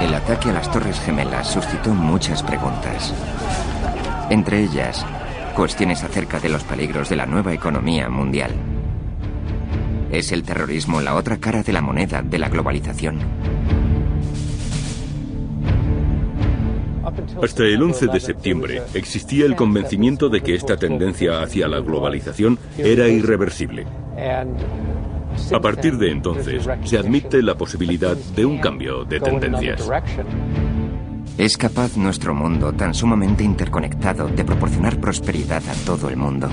El ataque a las Torres Gemelas suscitó muchas preguntas. Entre ellas, cuestiones acerca de los peligros de la nueva economía mundial. ¿Es el terrorismo la otra cara de la moneda de la globalización? Hasta el 11 de septiembre existía el convencimiento de que esta tendencia hacia la globalización era irreversible. A partir de entonces, se admite la posibilidad de un cambio de tendencias. ¿Es capaz nuestro mundo tan sumamente interconectado de proporcionar prosperidad a todo el mundo?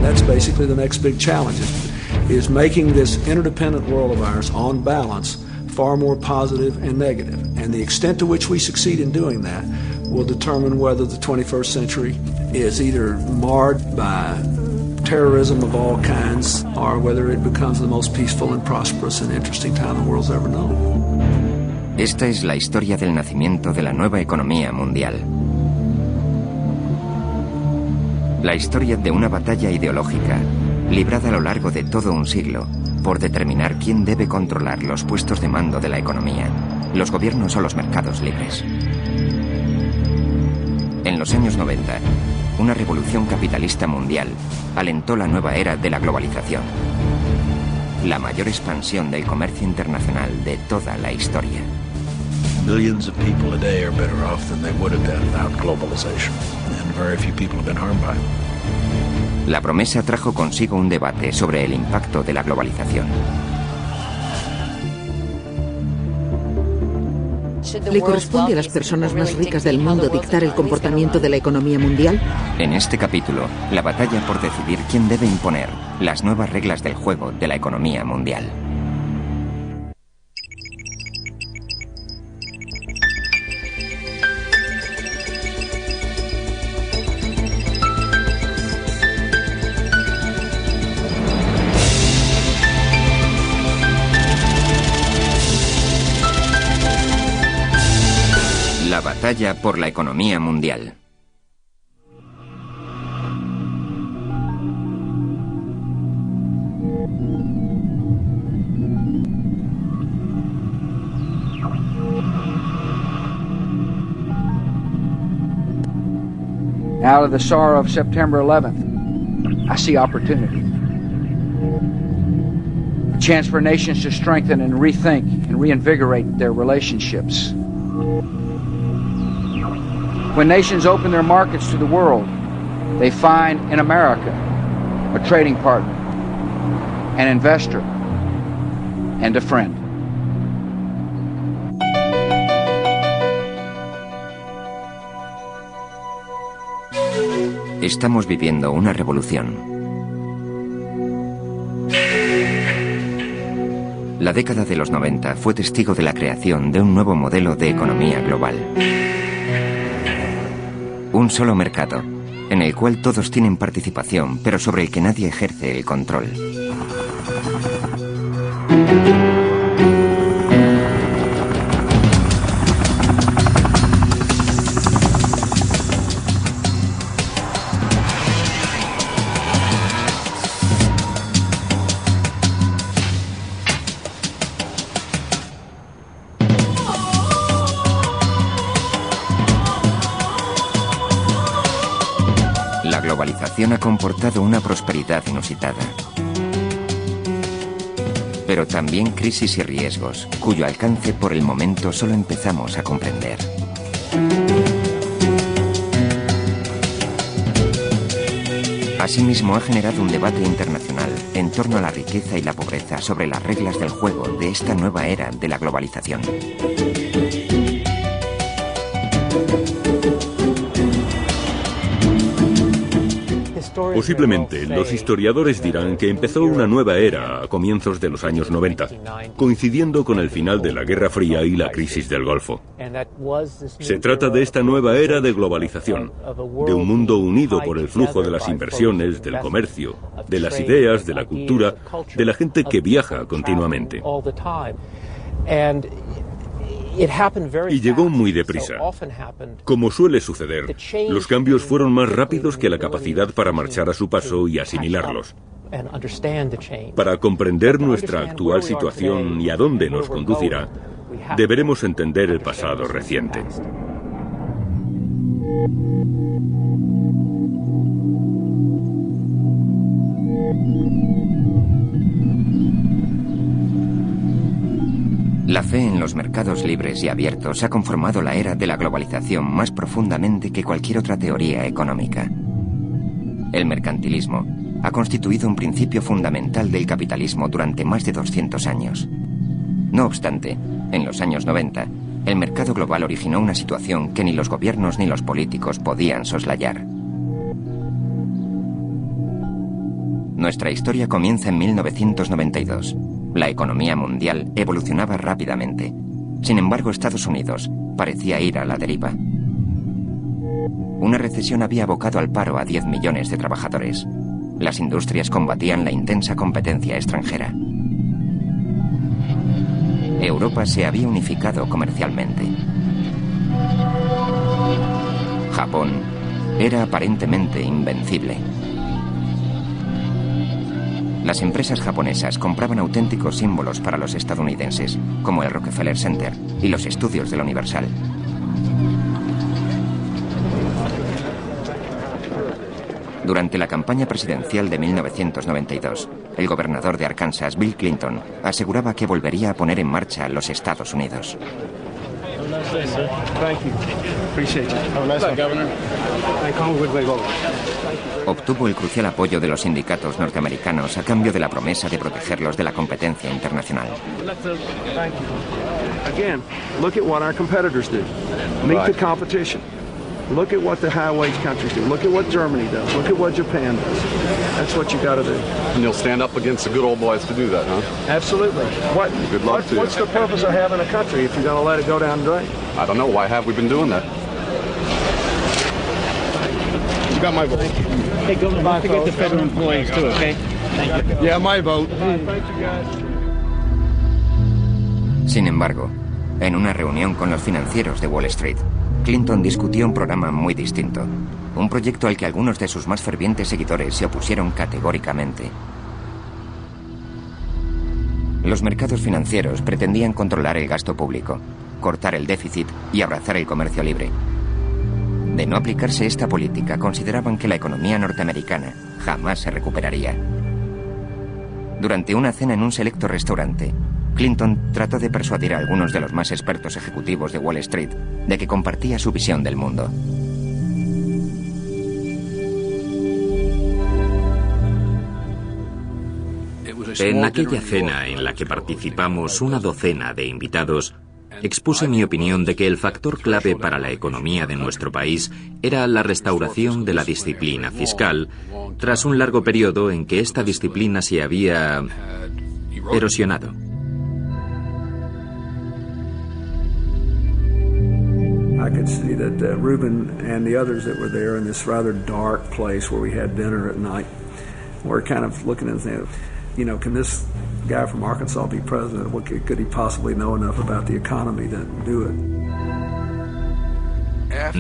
That's basically the next big challenge is making this interdependent world of ours on balance far more positive and negative. And the extent to which we succeed in doing that will determine whether the 21st century is either marred by terrorism of all kinds or whether it becomes the most peaceful and prosperous and interesting time the world's ever known. Esta es la historia del nacimiento de la nueva economía mundial. La historia de una batalla ideológica, librada a lo largo de todo un siglo, por determinar quién debe controlar los puestos de mando de la economía, los gobiernos o los mercados libres. En los años 90, una revolución capitalista mundial alentó la nueva era de la globalización, la mayor expansión del comercio internacional de toda la historia. Millions of people a day are better off than they would have been without globalization, and very few people have been harmed by it. La promesa trajo consigo un debate sobre el impacto de la globalización. ¿Le corresponde a las personas más ricas del mundo dictar el comportamiento de la economía mundial? En este capítulo, la batalla por decidir quién debe imponer las nuevas reglas del juego de la economía mundial. La batalla por la economía mundial. Out of the sorrow of September 11th, I see opportunity. A chance for nations to strengthen and rethink and reinvigorate their relationships. When nations open their markets to the world, they find in America a trading partner, an investor, and a friend. Estamos viviendo una revolución. La década de los 90 fue testigo de la creación de un nuevo modelo de economía global. Un solo mercado, en el cual todos tienen participación, pero sobre el que nadie ejerce el control. La globalización ha comportado una prosperidad inusitada, pero también crisis y riesgos, cuyo alcance por el momento solo empezamos a comprender. Asimismo, ha generado un debate internacional en torno a la riqueza y la pobreza sobre las reglas del juego de esta nueva era de la globalización. Posiblemente los historiadores dirán que empezó una nueva era a comienzos de los años 90, coincidiendo con el final de la Guerra Fría y la crisis del Golfo. Se trata de esta nueva era de globalización, de un mundo unido por el flujo de las inversiones, del comercio, de las ideas, de la cultura, de la gente que viaja continuamente. Y llegó muy deprisa. Como suele suceder, los cambios fueron más rápidos que la capacidad para marchar a su paso y asimilarlos. Para comprender nuestra actual situación y a dónde nos conducirá, Deberemos entender el pasado reciente. La fe en los mercados libres y abiertos ha conformado la era de la globalización más profundamente que cualquier otra teoría económica. El mercantilismo ha constituido un principio fundamental del capitalismo durante más de 200 años. No obstante, en los años 90, el mercado global originó una situación que ni los gobiernos ni los políticos podían soslayar. Nuestra historia comienza en 1992. La economía mundial evolucionaba rápidamente. Sin embargo, Estados Unidos parecía ir a la deriva. Una recesión había abocado al paro a 10 millones de trabajadores. Las industrias combatían la intensa competencia extranjera. Europa se había unificado comercialmente. Japón era aparentemente invencible. Las empresas japonesas compraban auténticos símbolos para los estadounidenses, como el Rockefeller Center y los estudios de la Universal. Durante la campaña presidencial de 1992, el gobernador de Arkansas, Bill Clinton, aseguraba que volvería a poner en marcha los Estados Unidos. Obtuvo el crucial apoyo de los sindicatos norteamericanos a cambio de la promesa de protegerlos de la competencia internacional. Again, look at what our competitors do. Meet the competition. Look at what the high-wage countries do. Look at what Germany does. Look at what Japan does. That's what you got to do. And you'll stand up against the good old boys to do that, huh? Absolutely. Good luck to you. What's the purpose of having a country if you're going to let it go down the drain? I don't know. Why have we been doing that? You got my vote. Hey, Governor, don't forget the federal employees too, okay? Thank you. Yeah, my vote. Thank you, guys. Sin embargo, en una reunión con los financieros de Wall Street, Clinton discutió un programa muy distinto, un proyecto al que algunos de sus más fervientes seguidores se opusieron categóricamente. Los mercados financieros pretendían controlar el gasto público, cortar el déficit y abrazar el comercio libre. De no aplicarse esta política, consideraban que la economía norteamericana jamás se recuperaría. Durante una cena en un selecto restaurante, Clinton trató de persuadir a algunos de los más expertos ejecutivos de Wall Street de que compartía su visión del mundo. En aquella cena en la que participamos una docena de invitados, expuse mi opinión de que el factor clave para la economía de nuestro país era la restauración de la disciplina fiscal, tras un largo periodo en que esta disciplina se había erosionado. I could see that Reuben and the others that were there in this rather dark place where we had dinner at night were kind of looking and saying, you know, can this guy from Arkansas be president? What could he possibly know enough about the economy to do it?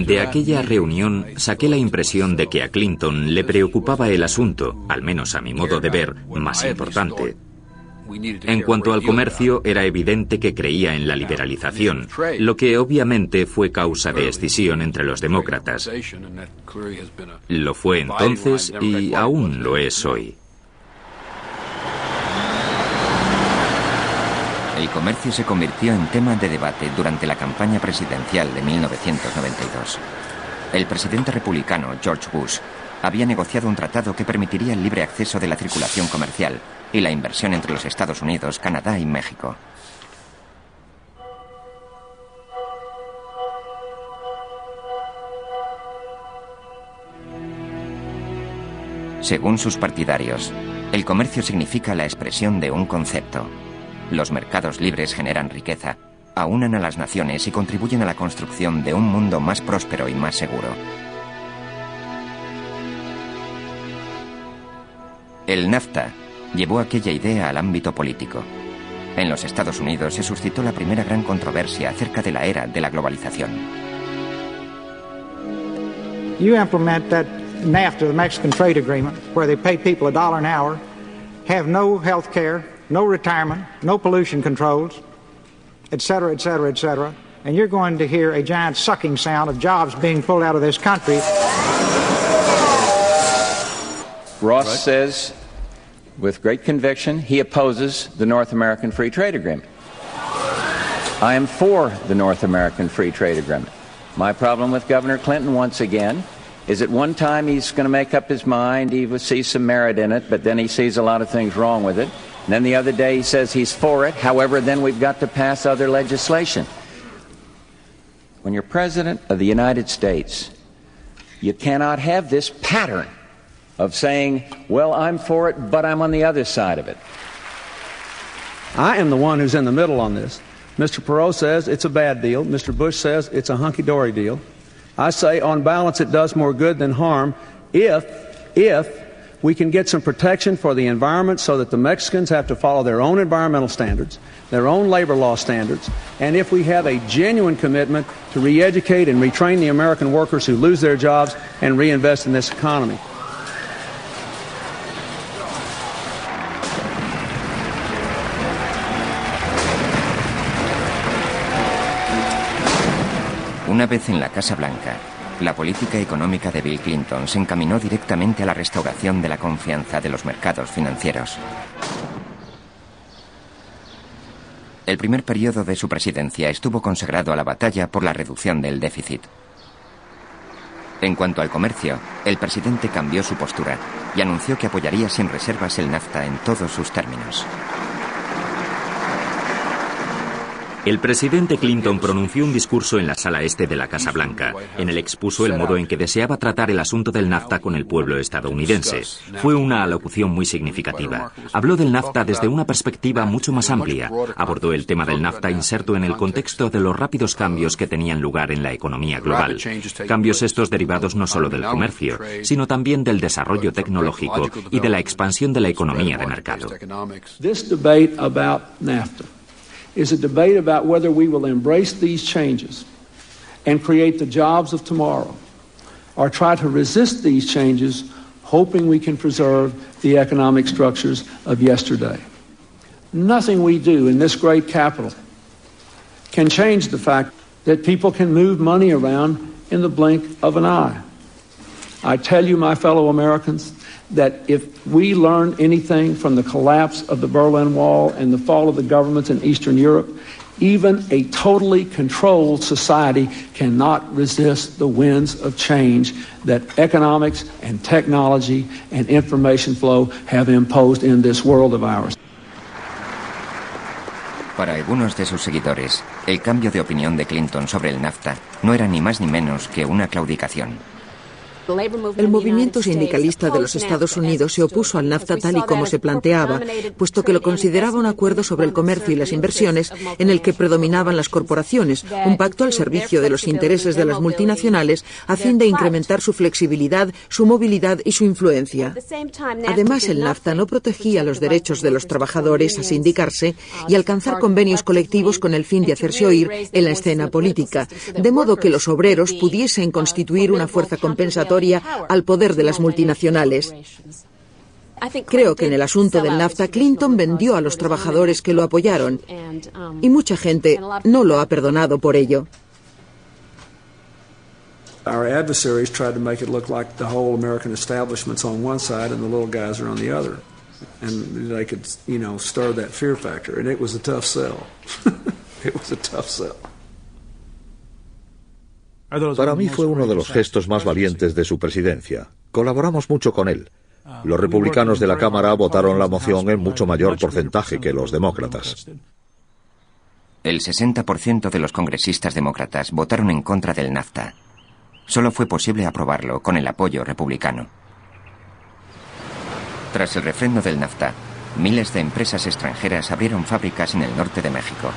De aquella reunión saqué la impresión de que a Clinton le preocupaba el asunto, al menos a mi modo de ver, más importante. En cuanto al comercio, era evidente que creía en la liberalización, lo que obviamente fue causa de escisión entre los demócratas. Lo fue entonces y aún lo es hoy. El comercio se convirtió en tema de debate durante la campaña presidencial de 1992. El presidente republicano George Bush había negociado un tratado que permitiría el libre acceso de la circulación comercial y la inversión entre los Estados Unidos, Canadá y México. Según sus partidarios, el comercio significa la expresión de un concepto. Los mercados libres generan riqueza, aúnan a las naciones y contribuyen a la construcción de un mundo más próspero y más seguro. El NAFTA llevó aquella idea al ámbito político. En los Estados Unidos se suscitó la primera gran controversia acerca de la era de la globalización. You implement that NAFTA, the Mexican Trade Agreement, where they pay people $1 an hour, have no health care, no retirement, no pollution controls, et cetera, et cetera, et cetera. And you're going to hear a giant sucking sound of jobs being pulled out of this country. Ross says, with great conviction, he opposes the North American Free Trade Agreement. I am for the North American Free Trade Agreement. My problem with Governor Clinton, once again, is at one time he's going to make up his mind, he sees some merit in it, but then he sees a lot of things wrong with it. And then the other day he says he's for it, however, then we've got to pass other legislation. When you're President of the United States, you cannot have this pattern of saying, well, I'm for it, but I'm on the other side of it. I am the one who's in the middle on this. Mr. Perot says it's a bad deal. Mr. Bush says it's a hunky-dory deal. I say, on balance, it does more good than harm if we can get some protection for the environment so that the Mexicans have to follow their own environmental standards, their own labor law standards, and if we have a genuine commitment to re-educate and retrain the American workers who lose their jobs and reinvest in this economy. Una vez en la Casa Blanca, la política económica de Bill Clinton se encaminó directamente a la restauración de la confianza de los mercados financieros. El primer periodo de su presidencia estuvo consagrado a la batalla por la reducción del déficit. En cuanto al comercio, el presidente cambió su postura y anunció que apoyaría sin reservas el NAFTA en todos sus términos. El presidente Clinton pronunció un discurso en la sala este de la Casa Blanca. En él expuso el modo en que deseaba tratar el asunto del NAFTA con el pueblo estadounidense. Fue una alocución muy significativa. Habló del NAFTA desde una perspectiva mucho más amplia. Abordó el tema del NAFTA inserto en el contexto de los rápidos cambios que tenían lugar en la economía global. Cambios estos derivados no solo del comercio, sino también del desarrollo tecnológico y de la expansión de la economía de mercado. Is a debate about whether we will embrace these changes and create the jobs of tomorrow, or try to resist these changes, hoping we can preserve the economic structures of yesterday. Nothing we do in this great capital can change the fact that people can move money around in the blink of an eye. I tell you, my fellow Americans, that if we learn anything from the collapse of the Berlin Wall and the fall of the governments in Eastern Europe, even a totally controlled society cannot resist the winds of change that economics and technology and information flow have imposed in this world of ours. Para algunos de sus seguidores, el cambio de opinión de Clinton sobre el NAFTA no era ni más ni menos que una claudicación. El movimiento sindicalista de los Estados Unidos se opuso al NAFTA tal y como se planteaba, puesto que lo consideraba un acuerdo sobre el comercio y las inversiones en el que predominaban las corporaciones, un pacto al servicio de los intereses de las multinacionales a fin de incrementar su flexibilidad, su movilidad y su influencia. Además, el NAFTA no protegía los derechos de los trabajadores a sindicarse y alcanzar convenios colectivos con el fin de hacerse oír en la escena política, de modo que los obreros pudiesen constituir una fuerza compensatoria al poder de las multinacionales. Creo que en el asunto del NAFTA, Clinton vendió a los trabajadores que lo apoyaron y mucha gente no lo ha perdonado por ello. Our adversaries tried to make it look like the whole American establishment's on one side and the little guys are on the other. And they could, stir that fear factor. And it was a tough sell. It was a tough sell. Para mí fue uno de los gestos más valientes de su presidencia. Colaboramos mucho con él. Los republicanos de la Cámara votaron la moción en mucho mayor porcentaje que los demócratas. El 60% de los congresistas demócratas votaron en contra del NAFTA. Solo fue posible aprobarlo con el apoyo republicano. Tras el refrendo del NAFTA, miles de empresas extranjeras abrieron fábricas en el norte de México,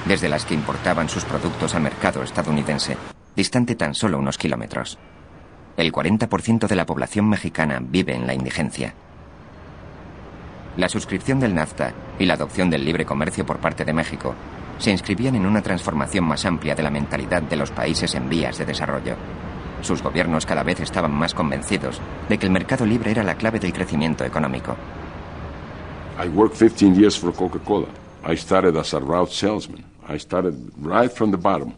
desde las que importaban sus productos al mercado estadounidense, distante tan solo unos kilómetros. El 40% de la población mexicana vive en la indigencia. La suscripción del NAFTA y la adopción del libre comercio por parte de México se inscribían en una transformación más amplia de la mentalidad de los países en vías de desarrollo. Sus gobiernos cada vez estaban más convencidos de que el mercado libre era la clave del crecimiento económico. I worked 15 years for Coca-Cola. I started as a route salesman. I started right from the bottom.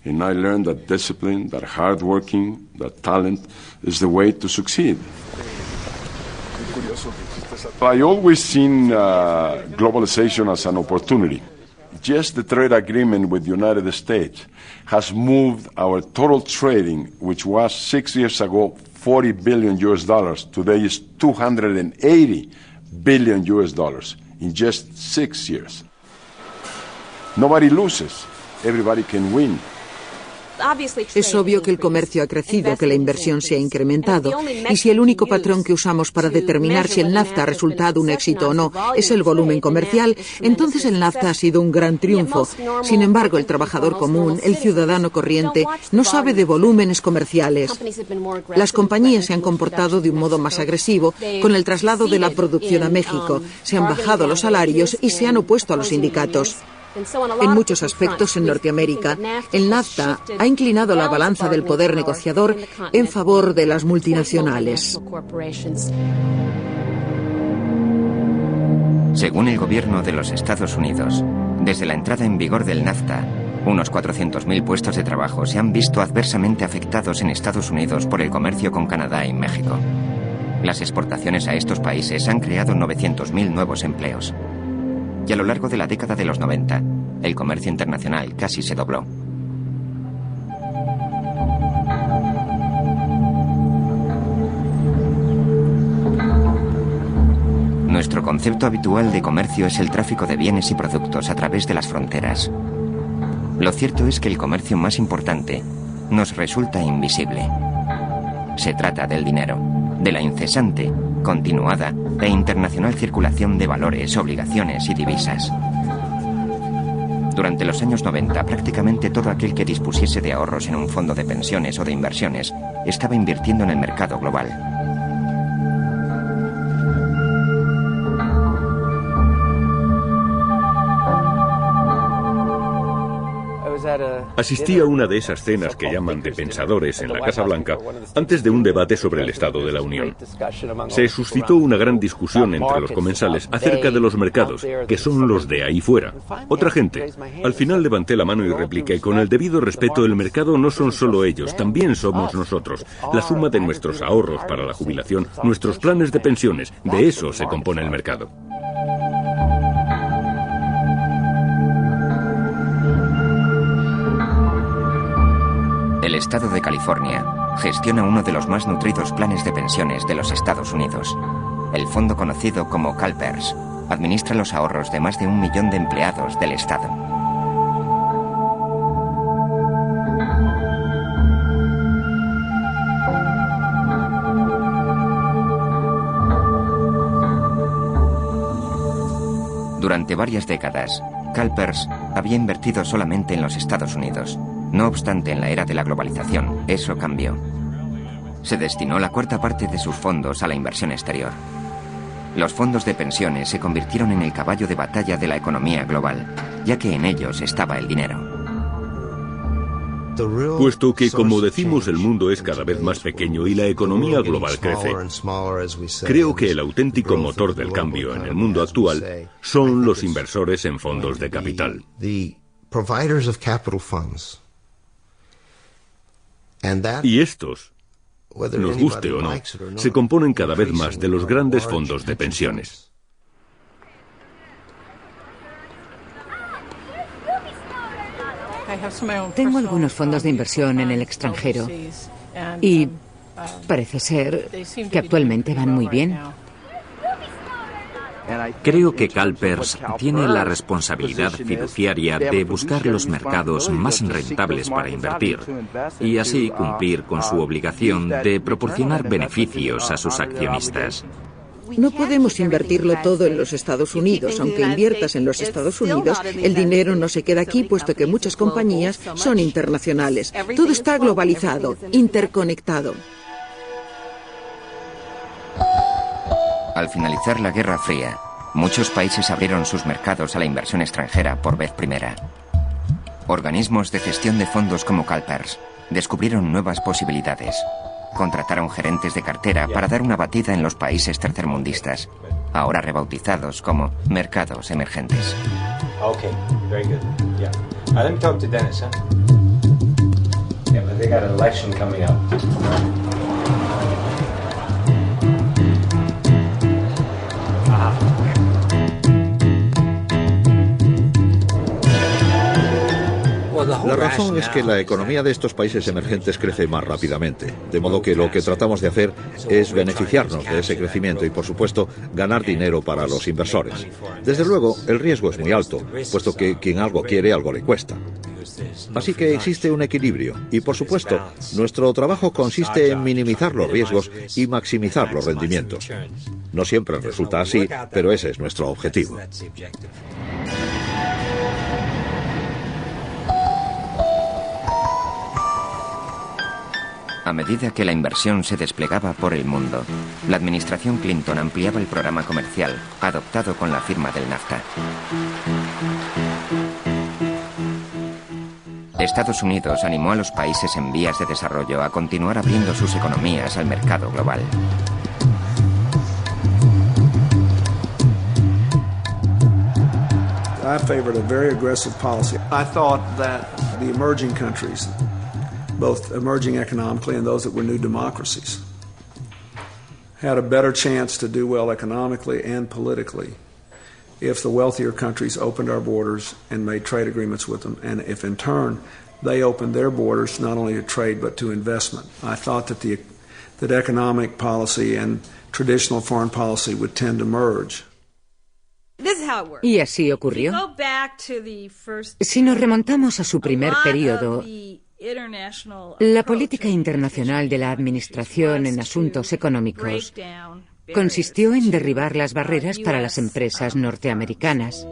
And I learned that discipline, that hard working, that talent is the way to succeed. I always seen globalization as an opportunity. Just the trade agreement with the United States has moved our total trading, which was 6 years ago $40 billion, today is $280 billion in just 6 years. Nobody loses, everybody can win. Es obvio que el comercio ha crecido, que la inversión se ha incrementado, y si el único patrón que usamos para determinar si el NAFTA ha resultado un éxito o no es el volumen comercial, entonces el NAFTA ha sido un gran triunfo. Sin embargo, el trabajador común, el ciudadano corriente, no sabe de volúmenes comerciales. Las compañías se han comportado de un modo más agresivo con el traslado de la producción a México, se han bajado los salarios y se han opuesto a los sindicatos. En muchos aspectos en Norteamérica, el NAFTA ha inclinado la balanza del poder negociador en favor de las multinacionales. Según el gobierno de los Estados Unidos, desde la entrada en vigor del NAFTA, unos 400.000 puestos de trabajo se han visto adversamente afectados en Estados Unidos por el comercio con Canadá y México. Las exportaciones a estos países han creado 900.000 nuevos empleos. Y a lo largo de la década de los 90, el comercio internacional casi se dobló. Nuestro concepto habitual de comercio es el tráfico de bienes y productos a través de las fronteras. Lo cierto es que el comercio más importante nos resulta invisible. Se trata del dinero, de la incesante, continuada e internacional circulación de valores, obligaciones y divisas. Durante los años 90, prácticamente todo aquel que dispusiese de ahorros en un fondo de pensiones o de inversiones estaba invirtiendo en el mercado global. Asistí a una de esas cenas que llaman de pensadores en la Casa Blanca antes de un debate sobre el Estado de la Unión. Se suscitó una gran discusión entre los comensales acerca de los mercados, que son los de ahí fuera. Otra gente. Al final levanté la mano y repliqué: con el debido respeto, el mercado no son solo ellos, también somos nosotros. La suma de nuestros ahorros para la jubilación, nuestros planes de pensiones, de eso se compone el mercado. El estado de California gestiona uno de los más nutridos planes de pensiones de los Estados Unidos. El fondo conocido como CalPERS administra los ahorros de más de 1 millón de empleados del estado. Durante varias décadas, CalPERS había invertido solamente en los Estados Unidos. No obstante, en la era de la globalización, eso cambió. Se destinó la cuarta parte de sus fondos a la inversión exterior. Los fondos de pensiones se convirtieron en el caballo de batalla de la economía global, ya que en ellos estaba el dinero. Puesto que, como decimos, el mundo es cada vez más pequeño y la economía global crece, creo que el auténtico motor del cambio en el mundo actual son los inversores en fondos de capital. Y estos, nos guste o no, se componen cada vez más de los grandes fondos de pensiones. Tengo algunos fondos de inversión en el extranjero y parece ser que actualmente van muy bien. Creo que CalPERS tiene la responsabilidad fiduciaria de buscar los mercados más rentables para invertir y así cumplir con su obligación de proporcionar beneficios a sus accionistas. No podemos invertirlo todo en los Estados Unidos. Aunque inviertas en los Estados Unidos, el dinero no se queda aquí, puesto que muchas compañías son internacionales. Todo está globalizado, interconectado. Al finalizar la Guerra Fría, muchos países abrieron sus mercados a la inversión extranjera por vez primera. Organismos de gestión de fondos como CalPERS descubrieron nuevas posibilidades. Contrataron gerentes de cartera para dar una batida en los países tercermundistas, ahora rebautizados como mercados emergentes. Okay, very good. Yeah. Let me talk to Dennis, huh? Yeah, but they got an election coming up. La razón es que la economía de estos países emergentes crece más rápidamente, de modo que lo que tratamos de hacer es beneficiarnos de ese crecimiento y, por supuesto, ganar dinero para los inversores. Desde luego, el riesgo es muy alto, puesto que quien algo quiere, algo le cuesta. Así que existe un equilibrio y, por supuesto, nuestro trabajo consiste en minimizar los riesgos y maximizar los rendimientos. No siempre resulta así, pero ese es nuestro objetivo. A medida que la inversión se desplegaba por el mundo, la administración Clinton ampliaba el programa comercial adoptado con la firma del NAFTA. Estados Unidos animó a los países en vías de desarrollo a continuar abriendo sus economías al mercado global. I favored a very aggressive policy. I thought that the emerging countries, both emerging economically and those that were new democracies, had a better chance to do well economically and politically if the wealthier countries opened our borders and made trade agreements with them, and if in turn they opened their borders not only to trade but to investment. I thought that economic policy and traditional foreign policy would tend to merge. Y así ocurrió. Si nos remontamos a su primer periodo, la política internacional de la Administración en asuntos económicos consistió en derribar las barreras para las empresas norteamericanas.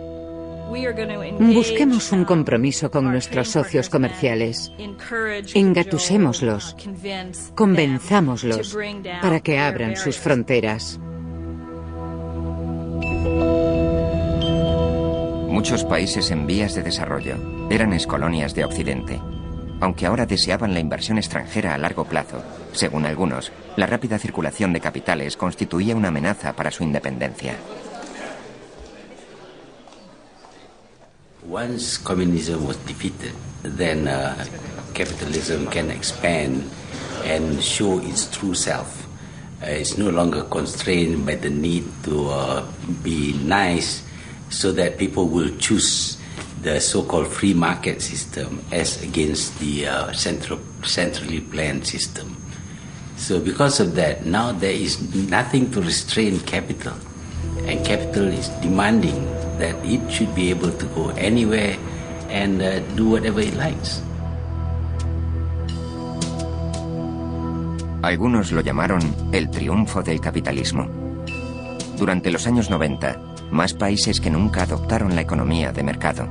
Busquemos un compromiso con nuestros socios comerciales. Engatusémoslos, convenzámoslos para que abran sus fronteras. Muchos países en vías de desarrollo eran excolonias de Occidente, aunque ahora deseaban la inversión extranjera a largo plazo. Según algunos, la rápida circulación de capitales constituía una amenaza para su independencia. Once communism was defeated, then capitalism can expand and show its true self. It's no longer constrained by the need to be nice, so that people will choose the so-called free market system as against the centrally planned system. So because of that, now there is nothing to restrain capital, and capital is demanding that it should be able to go anywhere and do whatever it likes. Algunos lo llamaron el triunfo del capitalismo. Durante los años 90, más países que nunca adoptaron la economía de mercado.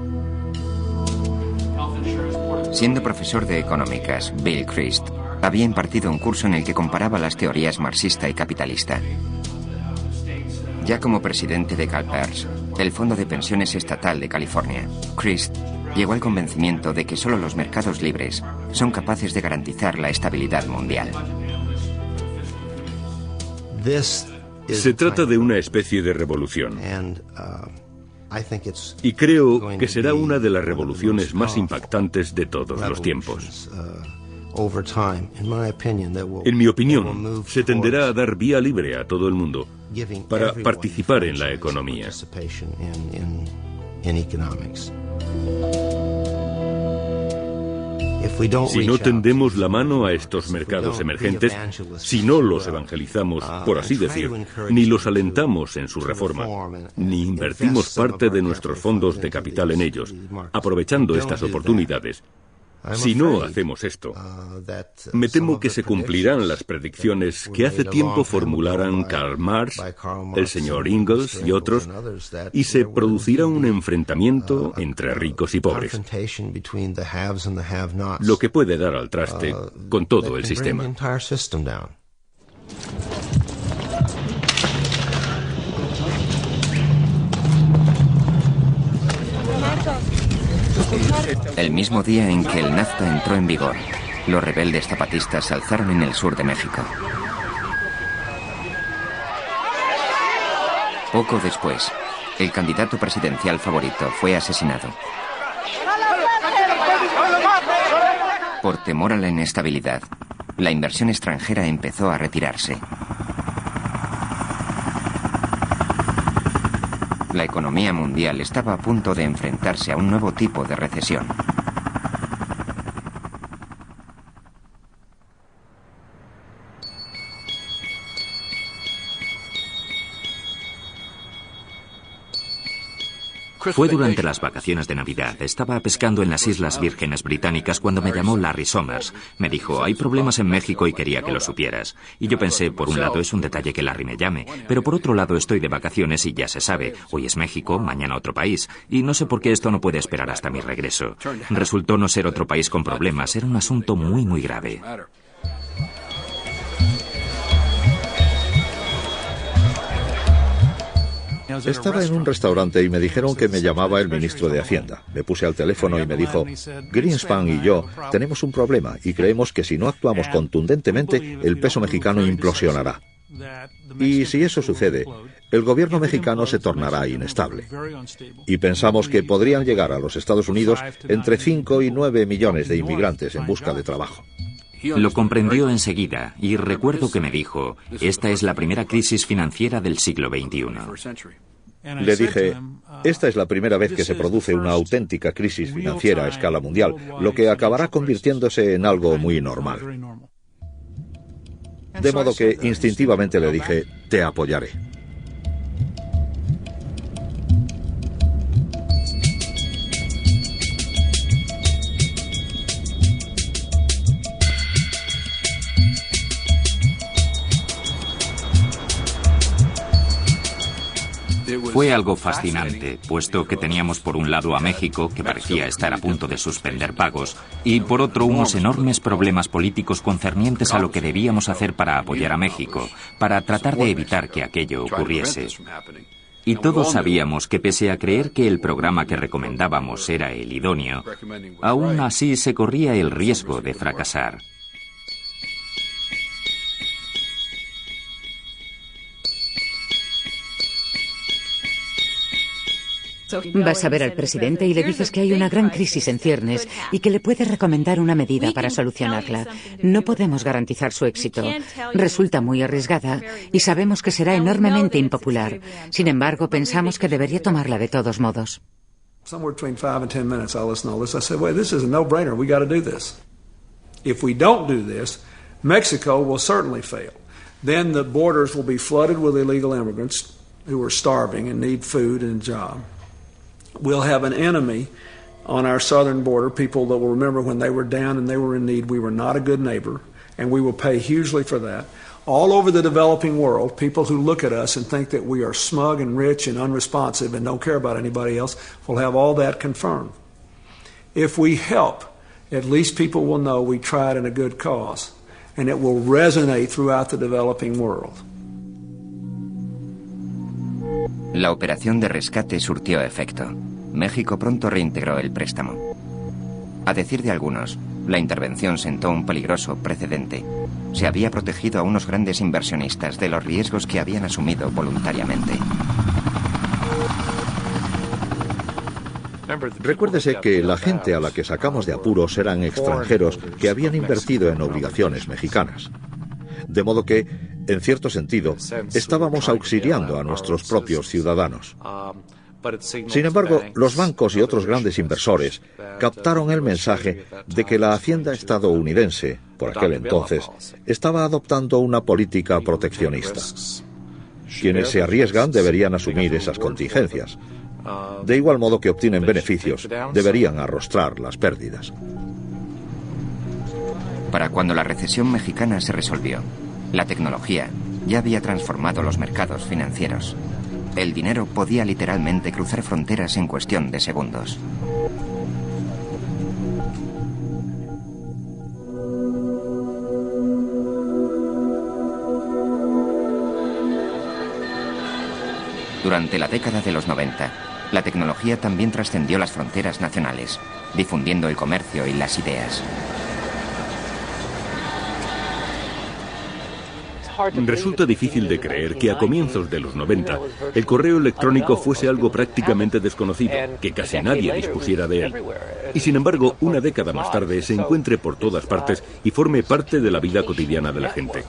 Siendo profesor de económicas, Bill Christ había impartido un curso en el que comparaba las teorías marxista y capitalista. Ya como presidente de CalPERS, el Fondo de Pensiones Estatal de California, Christ llegó al convencimiento de que solo los mercados libres son capaces de garantizar la estabilidad mundial. Se trata de una especie de revolución. Y creo que será una de las revoluciones más impactantes de todos los tiempos. En mi opinión, se tenderá a dar vía libre a todo el mundo para participar en la economía. Si no tendemos la mano a estos mercados emergentes, si no los evangelizamos, por así decir, ni los alentamos en su reforma, ni invertimos parte de nuestros fondos de capital en ellos, aprovechando estas oportunidades, si no hacemos esto, me temo que se cumplirán las predicciones que hace tiempo formularan Karl Marx, el señor Engels y otros, y se producirá un enfrentamiento entre ricos y pobres, lo que puede dar al traste con todo el sistema. El mismo día en que el NAFTA entró en vigor, los rebeldes zapatistas se alzaron en el sur de México. Poco después, el candidato presidencial favorito fue asesinado. Por temor a la inestabilidad, la inversión extranjera empezó a retirarse. La economía mundial estaba a punto de enfrentarse a un nuevo tipo de recesión. Fue durante las vacaciones de Navidad. Estaba pescando en las Islas Vírgenes Británicas cuando me llamó Larry Summers. Me dijo, hay problemas en México y quería que lo supieras. Y yo pensé, por un lado es un detalle que Larry me llame, pero por otro lado estoy de vacaciones y ya se sabe. Hoy es México, mañana otro país. Y no sé por qué esto no puede esperar hasta mi regreso. Resultó no ser otro país con problemas, era un asunto muy, muy grave. Estaba en un restaurante y me dijeron que me llamaba el ministro de Hacienda. Me puse al teléfono y me dijo, Greenspan y yo tenemos un problema y creemos que si no actuamos contundentemente, el peso mexicano implosionará. Y si eso sucede, el gobierno mexicano se tornará inestable. Y pensamos que podrían llegar a los Estados Unidos entre 5 y 9 millones de inmigrantes en busca de trabajo. Lo comprendió enseguida y recuerdo que me dijo, esta es la primera crisis financiera del siglo XXI. Le dije, esta es la primera vez que se produce una auténtica crisis financiera a escala mundial, lo que acabará convirtiéndose en algo muy normal. De modo que instintivamente le dije, te apoyaré. Fue algo fascinante, puesto que teníamos por un lado a México, que parecía estar a punto de suspender pagos, y por otro unos enormes problemas políticos concernientes a lo que debíamos hacer para apoyar a México, para tratar de evitar que aquello ocurriese. Y todos sabíamos que pese a creer que el programa que recomendábamos era el idóneo, aún así se corría el riesgo de fracasar. Vas a ver al presidente y le dices que hay una gran crisis en ciernes y que le puedes recomendar una medida para solucionarla. No podemos garantizar su éxito. Resulta muy arriesgada y sabemos que será enormemente impopular. Sin embargo, pensamos que debería tomarla de todos modos. Somewhere between 5 and 10 minutes, I'll listen to all this. I said, well, this is a no-brainer. We got to do this. If we don't do this, Mexico will certainly fail. Then the borders will be flooded with illegal immigrants who are starving and need food and a job. We'll have an enemy on our southern border, people that will remember when they were down and they were in need, we were not a good neighbor, and we will pay hugely for that. All over the developing world, people who look at us and think that we are smug and rich and unresponsive and don't care about anybody else will have all that confirmed. If we help, at least people will know we tried in a good cause, and it will resonate throughout the developing world. La operación de rescate surtió efecto. México pronto reintegró el préstamo. A decir de algunos, la intervención sentó un peligroso precedente. Se había protegido a unos grandes inversionistas de los riesgos que habían asumido voluntariamente. Recuérdese que la gente a la que sacamos de apuros eran extranjeros que habían invertido en obligaciones mexicanas. De modo que, en cierto sentido, estábamos auxiliando a nuestros propios ciudadanos. Sin embargo, los bancos y otros grandes inversores captaron el mensaje de que la Hacienda estadounidense, por aquel entonces, estaba adoptando una política proteccionista. Quienes se arriesgan deberían asumir esas contingencias. De igual modo que obtienen beneficios, deberían arrostrar las pérdidas. Para cuando la recesión mexicana se resolvió, la tecnología ya había transformado los mercados financieros. El dinero podía literalmente cruzar fronteras en cuestión de segundos. Durante la década de los 90, la tecnología también trascendió las fronteras nacionales, difundiendo el comercio y las ideas. Resulta difícil de creer que a comienzos de los 90 el correo electrónico fuese algo prácticamente desconocido, que casi nadie dispusiera de él. Y sin embargo, una década más tarde se encuentre por todas partes y forme parte de la vida cotidiana de la gente.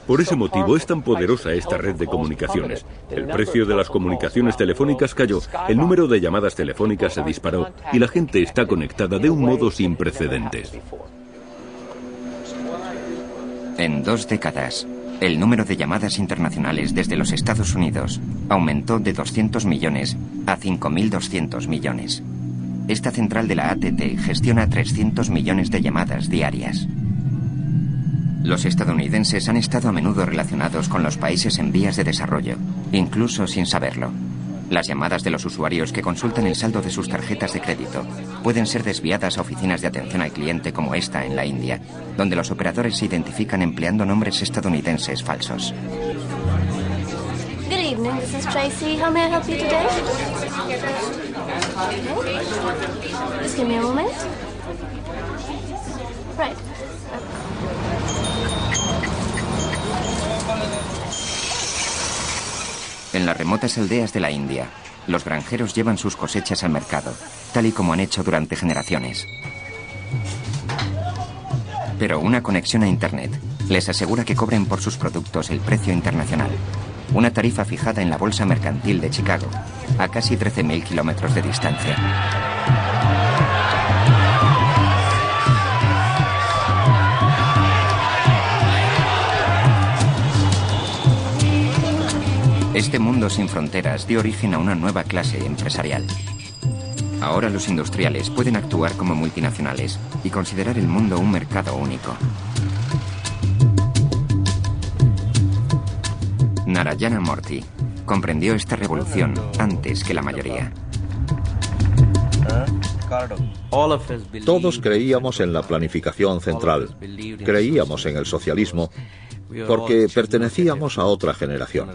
Por ese motivo es tan poderosa esta red de comunicaciones. El precio de las comunicaciones telefónicas cayó, el número de llamadas telefónicas se disparó y la gente está conectada de un modo sin precedentes. En 2 décadas, el número de llamadas internacionales desde los Estados Unidos aumentó de 200 millones a 5.200 millones. Esta central de la AT&T gestiona 300 millones de llamadas diarias. Los estadounidenses han estado a menudo relacionados con los países en vías de desarrollo, incluso sin saberlo. Las llamadas de los usuarios que consultan el saldo de sus tarjetas de crédito pueden ser desviadas a oficinas de atención al cliente como esta en la India, donde los operadores se identifican empleando nombres estadounidenses falsos. Good evening, this is Tracy. How may I help you today? Just give me a moment. Right. En las remotas aldeas de la India, los granjeros llevan sus cosechas al mercado, tal y como han hecho durante generaciones. Pero una conexión a Internet les asegura que cobren por sus productos el precio internacional, una tarifa fijada en la Bolsa Mercantil de Chicago, a casi 13.000 kilómetros de distancia. Este mundo sin fronteras dio origen a una nueva clase empresarial. Ahora los industriales pueden actuar como multinacionales y considerar el mundo un mercado único. Narayana Murthy comprendió esta revolución antes que la mayoría. Todos creíamos en la planificación central, creíamos en el socialismo, porque pertenecíamos a otra generación.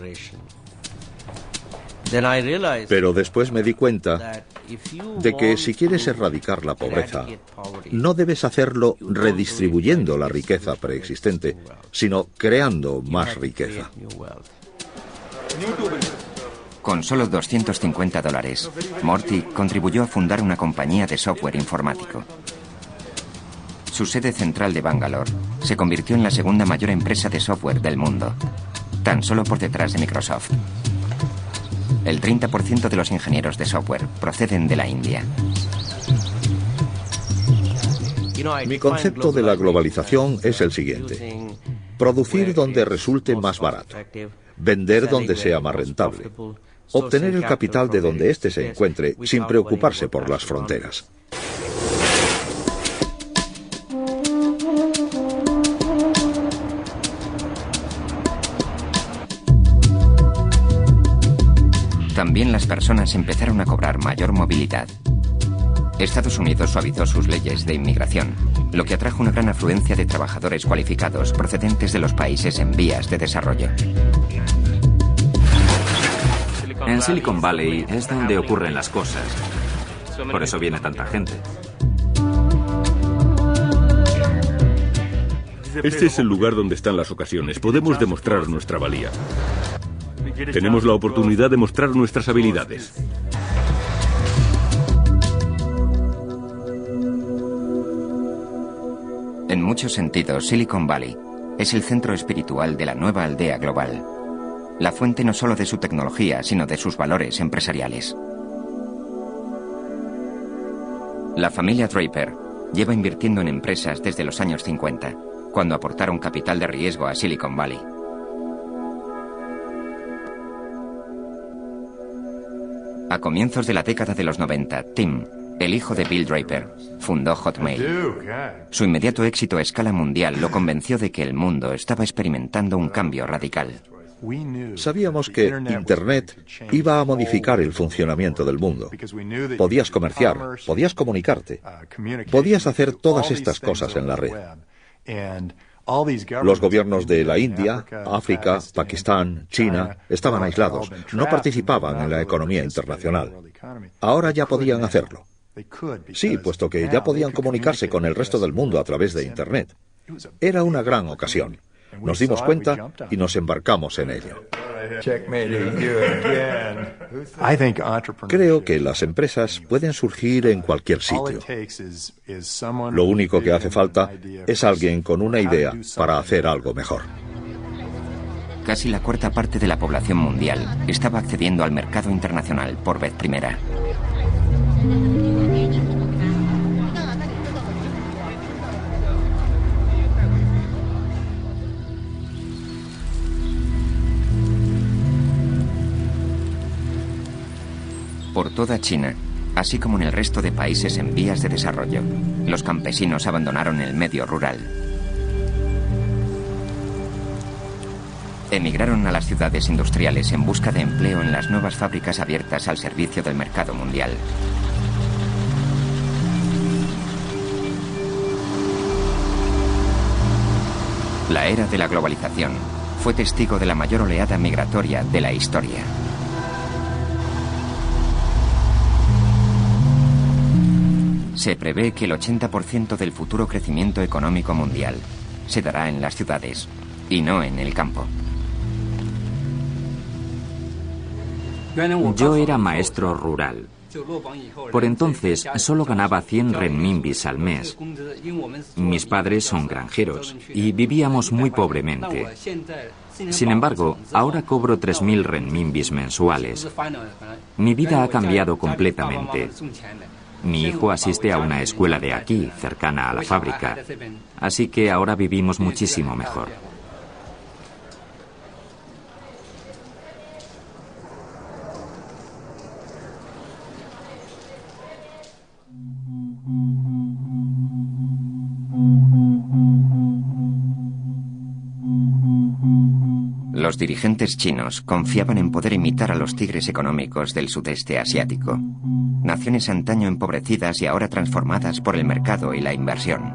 Pero después me di cuenta de que si quieres erradicar la pobreza, no debes hacerlo redistribuyendo la riqueza preexistente, sino creando más riqueza. Con solo $250, Murthy contribuyó a fundar una compañía de software informático. Su sede central de Bangalore se convirtió en la segunda mayor empresa de software del mundo, tan solo por detrás de Microsoft. El 30% de los ingenieros de software proceden de la India. Mi concepto de la globalización es el siguiente: producir donde resulte más barato, vender donde sea más rentable, obtener el capital de donde éste se encuentre sin preocuparse por las fronteras. También las personas empezaron a cobrar mayor movilidad. Estados Unidos suavizó sus leyes de inmigración, lo que atrajo una gran afluencia de trabajadores cualificados procedentes de los países en vías de desarrollo. En Silicon Valley es donde ocurren las cosas. Por eso viene tanta gente. Este es el lugar donde están las ocasiones. Podemos demostrar nuestra valía. Tenemos la oportunidad de mostrar nuestras habilidades. En muchos sentidos, Silicon Valley es el centro espiritual de la nueva aldea global. La fuente no solo de su tecnología, sino de sus valores empresariales. La familia Draper lleva invirtiendo en empresas desde los años 50, cuando aportaron capital de riesgo a Silicon Valley. A comienzos de la década de los 90, Tim, el hijo de Bill Draper, fundó Hotmail. Su inmediato éxito a escala mundial lo convenció de que el mundo estaba experimentando un cambio radical. Sabíamos que Internet iba a modificar el funcionamiento del mundo. Podías comerciar, podías comunicarte, podías hacer todas estas cosas en la red. Los gobiernos de la India, África, Pakistán, China estaban aislados, no participaban en la economía internacional. Ahora ya podían hacerlo. Sí, puesto que ya podían comunicarse con el resto del mundo a través de Internet. Era una gran ocasión. Nos dimos cuenta y nos embarcamos en ello. Creo que las empresas pueden surgir en cualquier sitio. Lo único que hace falta es alguien con una idea para hacer algo mejor. Casi la cuarta parte de la población mundial estaba accediendo al mercado internacional por vez primera. Por toda China, así como en el resto de países en vías de desarrollo, los campesinos abandonaron el medio rural. Emigraron a las ciudades industriales en busca de empleo en las nuevas fábricas abiertas al servicio del mercado mundial. La era de la globalización fue testigo de la mayor oleada migratoria de la historia. Se prevé que el 80% del futuro crecimiento económico mundial se dará en las ciudades y no en el campo. Yo era maestro rural. Por entonces solo ganaba 100 renminbis al mes. Mis padres son granjeros y vivíamos muy pobremente. Sin embargo, ahora cobro 3.000 renminbis mensuales. Mi vida ha cambiado completamente. Mi hijo asiste a una escuela de aquí, cercana a la fábrica. Así que ahora vivimos muchísimo mejor. Los dirigentes chinos confiaban en poder imitar a los tigres económicos del sudeste asiático, naciones antaño empobrecidas y ahora transformadas por el mercado y la inversión.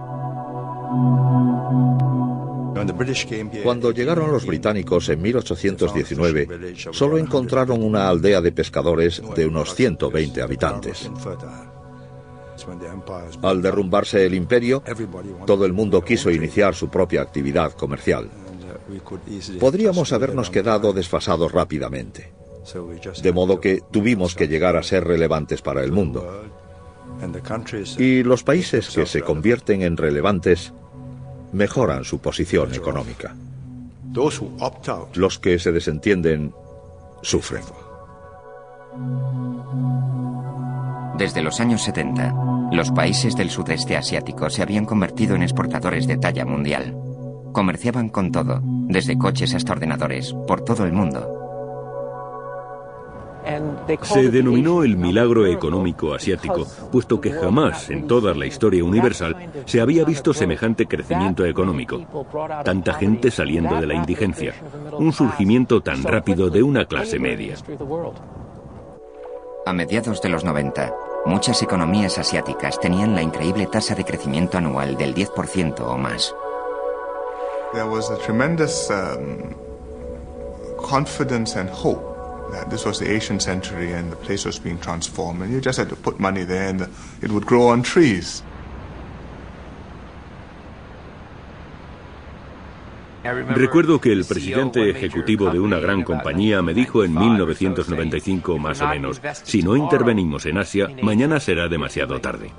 Cuando llegaron los británicos en 1819, solo encontraron una aldea de pescadores de unos 120 habitantes. Al derrumbarse el imperio, todo el mundo quiso iniciar su propia actividad comercial. Podríamos habernos quedado desfasados rápidamente, de modo que tuvimos que llegar a ser relevantes para el mundo. Y los países que se convierten en relevantes mejoran su posición económica. Los que se desentienden sufren. Desde los años 70, los países del sudeste asiático se habían convertido en exportadores de talla mundial. Comerciaban con todo, desde coches hasta ordenadores, por todo el mundo. Se denominó el milagro económico asiático, puesto que jamás en toda la historia universal se había visto semejante crecimiento económico. Tanta gente saliendo de la indigencia, un surgimiento tan rápido de una clase media. A mediados de los 90, muchas economías asiáticas tenían la increíble tasa de crecimiento anual del 10% o más. There was a tremendous confidence and hope that this was the Asian century and the place was being transformed, and you just had to put money there and it would grow on trees. Recuerdo que el presidente ejecutivo de una gran compañía me dijo en 1995 más o menos, si no intervenimos en Asia, mañana será demasiado tarde.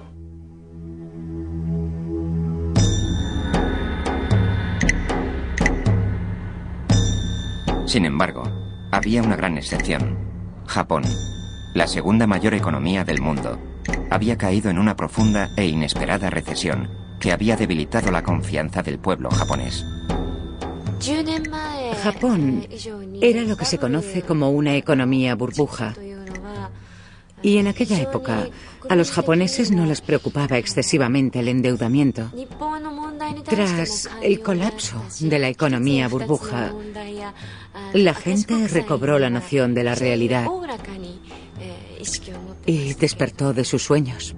Sin embargo, había una gran excepción. Japón, la segunda mayor economía del mundo, había caído en una profunda e inesperada recesión que había debilitado la confianza del pueblo japonés. Japón era lo que se conoce como una economía burbuja. Y en aquella época, a los japoneses no les preocupaba excesivamente el endeudamiento. Tras el colapso de la economía burbuja, la gente recobró la noción de la realidad y despertó de sus sueños.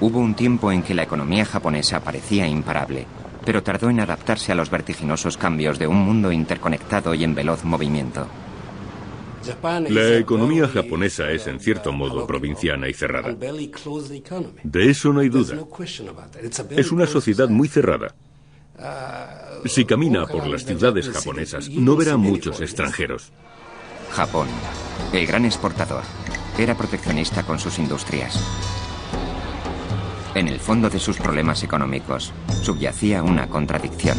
Hubo un tiempo en que la economía japonesa parecía imparable, pero tardó en adaptarse a los vertiginosos cambios de un mundo interconectado y en veloz movimiento. La economía japonesa es, en cierto modo, provinciana y cerrada. De eso no hay duda. Es una sociedad muy cerrada. Si camina por las ciudades japonesas, no verá muchos extranjeros. Japón, el gran exportador, era proteccionista con sus industrias. En el fondo de sus problemas económicos subyacía una contradicción.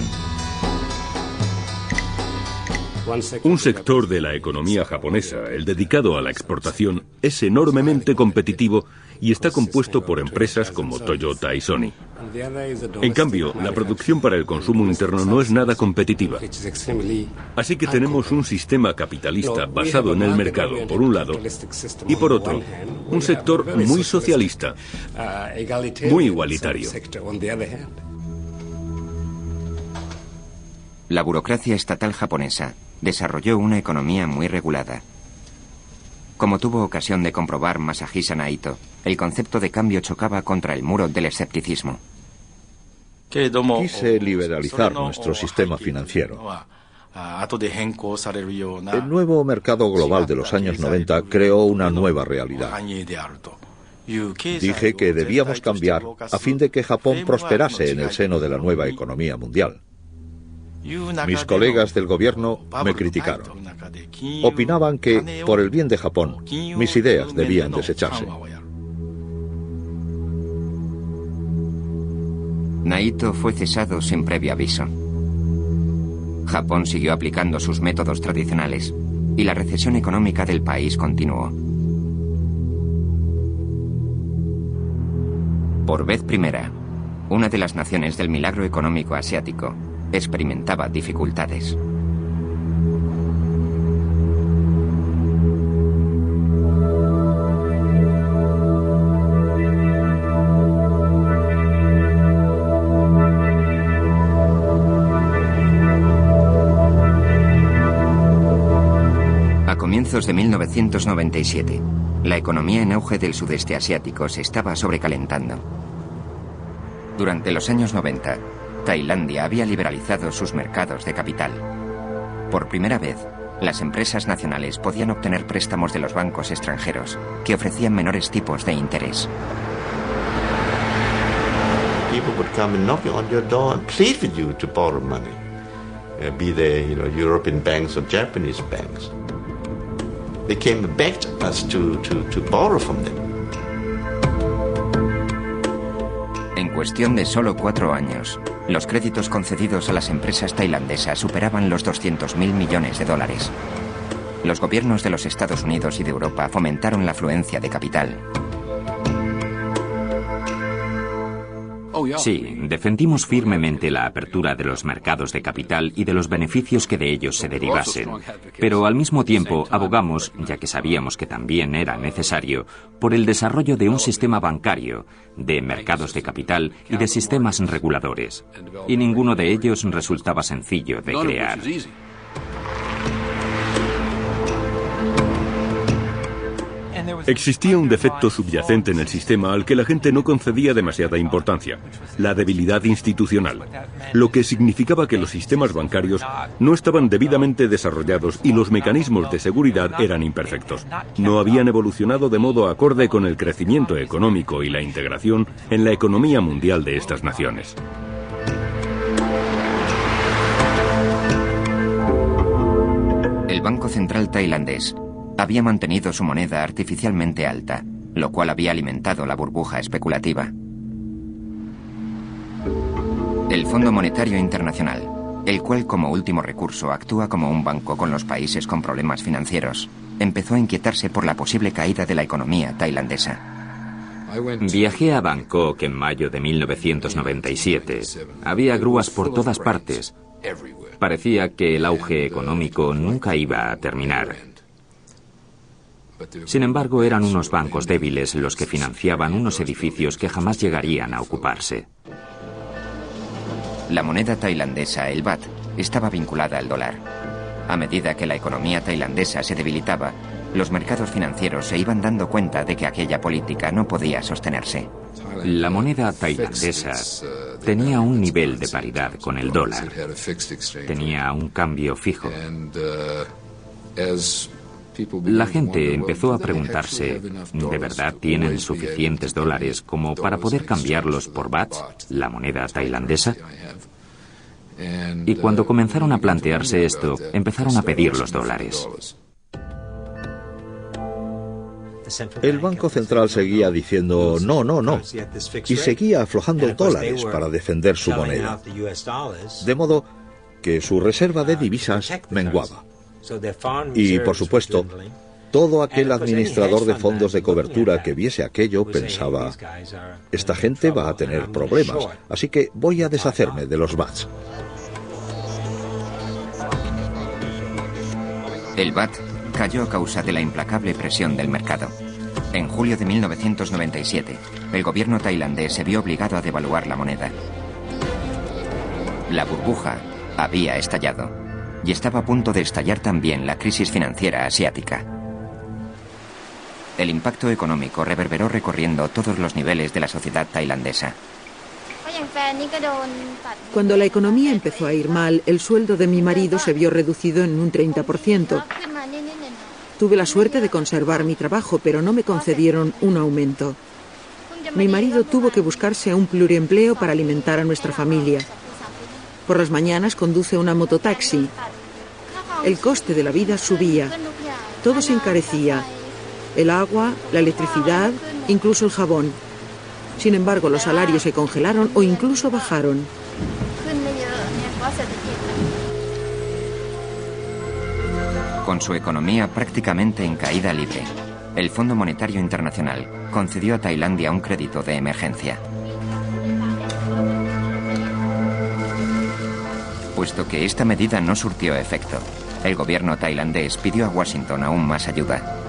Un sector de la economía japonesa, el dedicado a la exportación, es enormemente competitivo y está compuesto por empresas como Toyota y Sony. En cambio, la producción para el consumo interno no es nada competitiva. Así que tenemos un sistema capitalista basado en el mercado, por un lado, y por otro, un sector muy socialista, muy igualitario. La burocracia estatal japonesa desarrolló una economía muy regulada. Como tuvo ocasión de comprobar Masahisa Naito, el concepto de cambio chocaba contra el muro del escepticismo. Quise liberalizar nuestro sistema financiero. El nuevo mercado global de los años 90 creó una nueva realidad. Dije que debíamos cambiar a fin de que Japón prosperase en el seno de la nueva economía mundial. Mis colegas del gobierno me criticaron. Opinaban que, por el bien de Japón, mis ideas debían desecharse. Naito fue cesado sin previo aviso. Japón siguió aplicando sus métodos tradicionales y la recesión económica del país continuó. Por vez primera, una de las naciones del milagro económico asiático experimentaba dificultades. A comienzos de 1997, la economía en auge del sudeste asiático se estaba sobrecalentando. Durante los años 90, Tailandia había liberalizado sus mercados de capital. Por primera vez, las empresas nacionales podían obtener préstamos de los bancos extranjeros, que ofrecían menores tipos de interés. People would come and knock on your door and plead with you to borrow money, be they, European banks or Japanese banks. They came and begged us to borrow from them. En cuestión de solo 4 años, los créditos concedidos a las empresas tailandesas superaban los 200.000 millones de dólares. Los gobiernos de los Estados Unidos y de Europa fomentaron la afluencia de capital. Sí, defendimos firmemente la apertura de los mercados de capital y de los beneficios que de ellos se derivasen. Pero al mismo tiempo abogamos, ya que sabíamos que también era necesario, por el desarrollo de un sistema bancario, de mercados de capital y de sistemas reguladores. Y ninguno de ellos resultaba sencillo de crear. Existía un defecto subyacente en el sistema al que la gente no concedía demasiada importancia: la debilidad institucional, lo que significaba que los sistemas bancarios no estaban debidamente desarrollados y los mecanismos de seguridad eran imperfectos. No habían evolucionado de modo acorde con el crecimiento económico y la integración en la economía mundial de estas naciones. El Banco Central tailandés había mantenido su moneda artificialmente alta, lo cual había alimentado la burbuja especulativa. El Fondo Monetario Internacional, el cual como último recurso actúa como un banco con los países con problemas financieros, empezó a inquietarse por la posible caída de la economía tailandesa. Viajé a Bangkok en mayo de 1997. Había grúas por todas partes. Parecía que el auge económico nunca iba a terminar. Sin embargo, eran unos bancos débiles los que financiaban unos edificios que jamás llegarían a ocuparse. La moneda tailandesa, el baht, estaba vinculada al dólar. A medida que la economía tailandesa se debilitaba, los mercados financieros se iban dando cuenta de que aquella política no podía sostenerse. La moneda tailandesa tenía un nivel de paridad con el dólar. Tenía un cambio fijo. La gente empezó a preguntarse, ¿de verdad tienen suficientes dólares como para poder cambiarlos por bahts, la moneda tailandesa? Y cuando comenzaron a plantearse esto, empezaron a pedir los dólares. El Banco Central seguía diciendo no, no, no, y seguía aflojando dólares para defender su moneda, de modo que su reserva de divisas menguaba. Y, por supuesto, todo aquel administrador de fondos de cobertura que viese aquello pensaba, esta gente va a tener problemas, así que voy a deshacerme de los bahts. El baht cayó a causa de la implacable presión del mercado. En julio de 1997, el gobierno tailandés se vio obligado a devaluar la moneda. La burbuja había estallado y estaba a punto de estallar también la crisis financiera asiática. El impacto económico reverberó recorriendo todos los niveles de la sociedad tailandesa. Cuando la economía empezó a ir mal, el sueldo de mi marido se vio reducido en un 30%. Tuve la suerte de conservar mi trabajo, pero no me concedieron un aumento. Mi marido tuvo que buscarse un pluriempleo para alimentar a nuestra familia. Por las mañanas conduce una mototaxi. El coste de la vida subía. Todo se encarecía. El agua, la electricidad, incluso el jabón. Sin embargo, los salarios se congelaron o incluso bajaron. Con su economía prácticamente en caída libre, el Fondo Monetario Internacional concedió a Tailandia un crédito de emergencia. Puesto que esta medida no surtió efecto, el gobierno tailandés pidió a Washington aún más ayuda.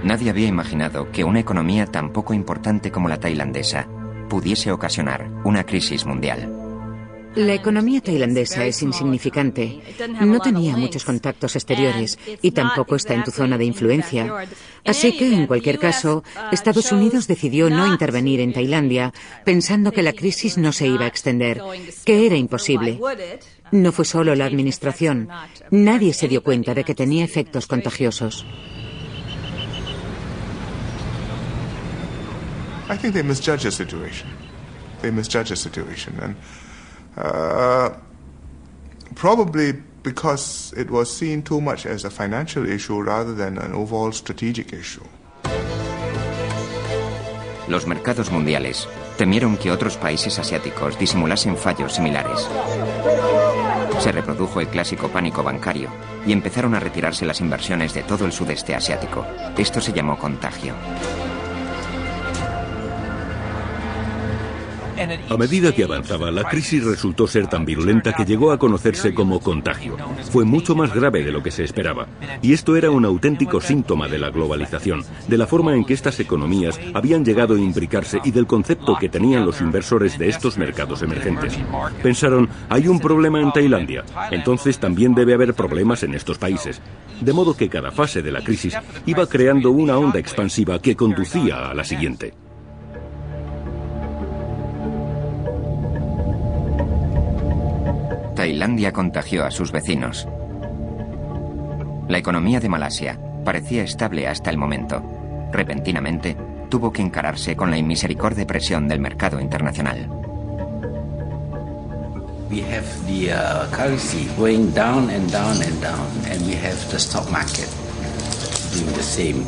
Nadie había imaginado que una economía tan poco importante como la tailandesa pudiese ocasionar una crisis mundial. La economía tailandesa es insignificante. No tenía muchos contactos exteriores y tampoco está en tu zona de influencia. Así que, en cualquier caso, Estados Unidos decidió no intervenir en Tailandia, pensando que la crisis no se iba a extender, que era imposible. No fue solo la administración. Nadie se dio cuenta de que tenía efectos contagiosos. I think they misjudge the situation. And probably because it was seen too much as a financial issue rather than an overall strategic issue. Los mercados mundiales temieron que otros países asiáticos disimulasen fallos similares. Se reprodujo el clásico pánico bancario y empezaron a retirarse las inversiones de todo el sudeste asiático. Esto se llamó contagio. A medida que avanzaba, la crisis resultó ser tan virulenta que llegó a conocerse como contagio. Fue mucho más grave de lo que se esperaba. Y esto era un auténtico síntoma de la globalización, de la forma en que estas economías habían llegado a imbricarse y del concepto que tenían los inversores de estos mercados emergentes. Pensaron, hay un problema en Tailandia, entonces también debe haber problemas en estos países. De modo que cada fase de la crisis iba creando una onda expansiva que conducía a la siguiente. Tailandia contagió a sus vecinos. La economía de Malasia parecía estable hasta el momento. Repentinamente, tuvo que encararse con la inmisericorde presión del mercado internacional. We have the currency going down and down and down, and we have the stock market doing the same.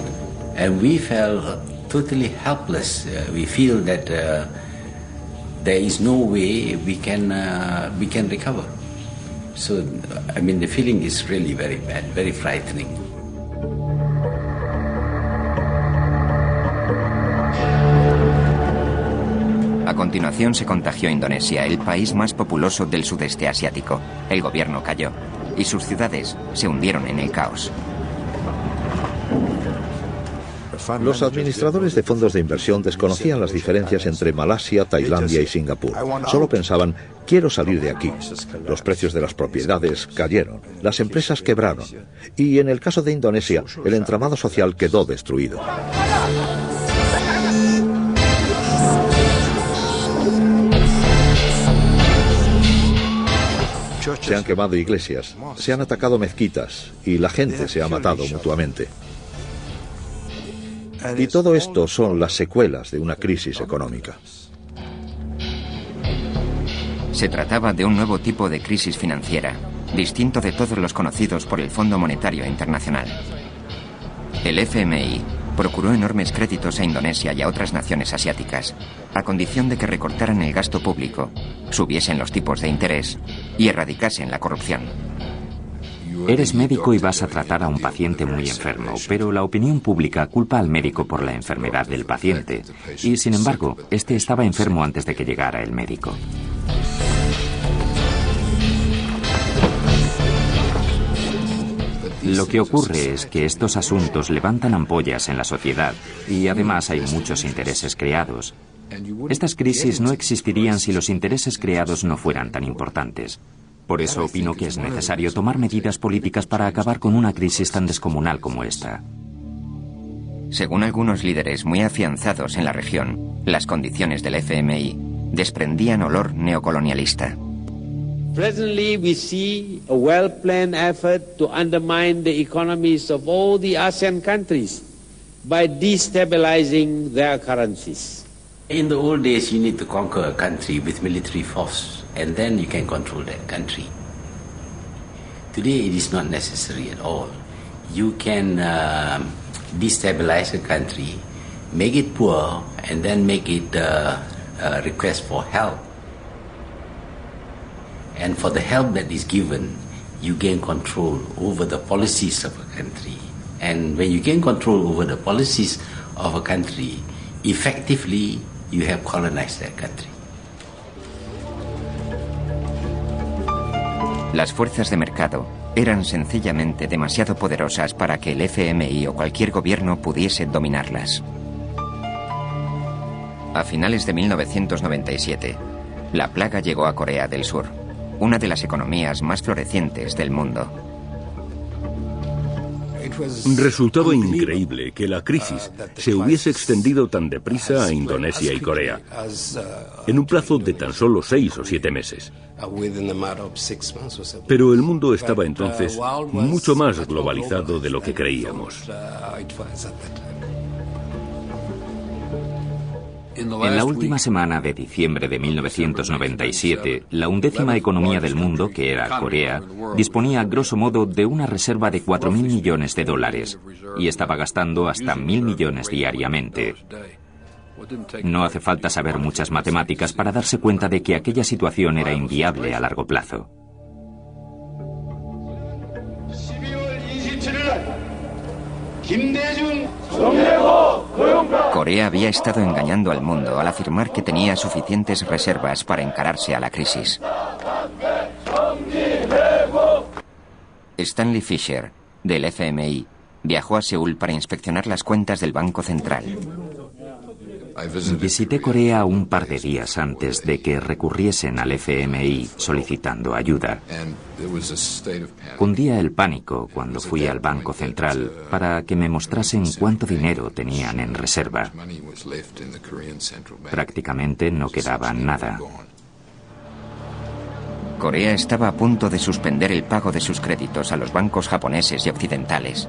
And we felt totally helpless. We feel that there is no way we can recover. So, I mean, the feeling is really very bad, very frightening. A continuación se contagió Indonesia, el país más populoso del sudeste asiático. El gobierno cayó y sus ciudades se hundieron en el caos. Los administradores de fondos de inversión desconocían las diferencias entre Malasia, Tailandia y Singapur. Solo pensaban, quiero salir de aquí. Los precios de las propiedades cayeron, las empresas quebraron. Y en el caso de Indonesia, el entramado social quedó destruido. se han quemado iglesias, se han atacado mezquitas y la gente se ha matado mutuamente. Y todo esto son las secuelas de una crisis económica. Se trataba de un nuevo tipo de crisis financiera, distinto de todos los conocidos por el Fondo Monetario Internacional. El FMI procuró enormes créditos a Indonesia y a otras naciones asiáticas, a condición de que recortaran el gasto público, subiesen los tipos de interés y erradicasen la corrupción. Eres médico y vas a tratar a un paciente muy enfermo, pero la opinión pública culpa al médico por la enfermedad del paciente. Y, sin embargo, este estaba enfermo antes de que llegara el médico. Lo que ocurre es que estos asuntos levantan ampollas en la sociedad y además hay muchos intereses creados. Estas crisis no existirían si los intereses creados no fueran tan importantes. Por eso opino que es necesario tomar medidas políticas para acabar con una crisis tan descomunal como esta. Según algunos líderes muy afianzados en la región, las condiciones del FMI desprendían olor neocolonialista. Presently, we see a well-planned effort to undermine the economies of all the ASEAN countries by destabilizing their currencies. In the old days, you need to conquer a country with military force, and then you can control that country. Today, it is not necessary at all. You can destabilize a country, make it poor, and then make it request for help. And for the help that is given, you gain control over the policies of a country. And when you gain control over the policies of a country, effectively, you have colonized that country. Las fuerzas de mercado eran sencillamente demasiado poderosas para que el FMI o cualquier gobierno pudiese dominarlas. A finales de 1997, la plaga llegó a Corea del Sur, una de las economías más florecientes del mundo. Resultaba increíble que la crisis se hubiese extendido tan deprisa a Indonesia y Corea, en un plazo de tan solo 6 o 7 meses. Pero el mundo estaba entonces mucho más globalizado de lo que creíamos. En la última semana de diciembre de 1997, la 11ª economía del mundo, que era Corea, disponía grosso modo de una reserva de 4.000 millones de dólares y estaba gastando hasta 1.000 millones diariamente. No hace falta saber muchas matemáticas para darse cuenta de que aquella situación era inviable a largo plazo. Corea había estado engañando al mundo al afirmar que tenía suficientes reservas para encararse a la crisis. Stanley Fischer, del FMI, viajó a Seúl para inspeccionar las cuentas del Banco Central. Visité Corea un par de días antes de que recurriesen al FMI solicitando ayuda. Cundía el pánico cuando fui al Banco Central para que me mostrasen cuánto dinero tenían en reserva. Prácticamente no quedaba nada. Corea estaba a punto de suspender el pago de sus créditos a los bancos japoneses y occidentales.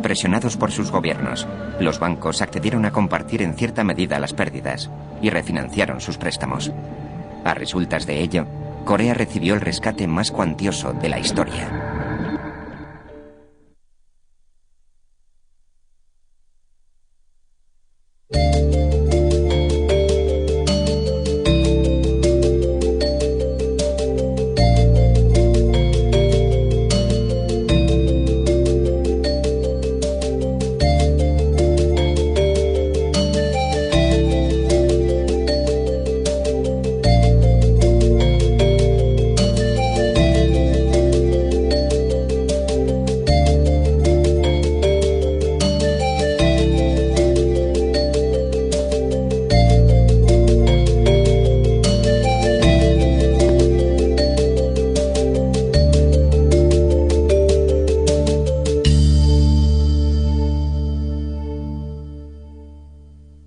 Presionados por sus gobiernos, los bancos accedieron a compartir en cierta medida las pérdidas y refinanciaron sus préstamos. A resultas de ello, Corea recibió el rescate más cuantioso de la historia.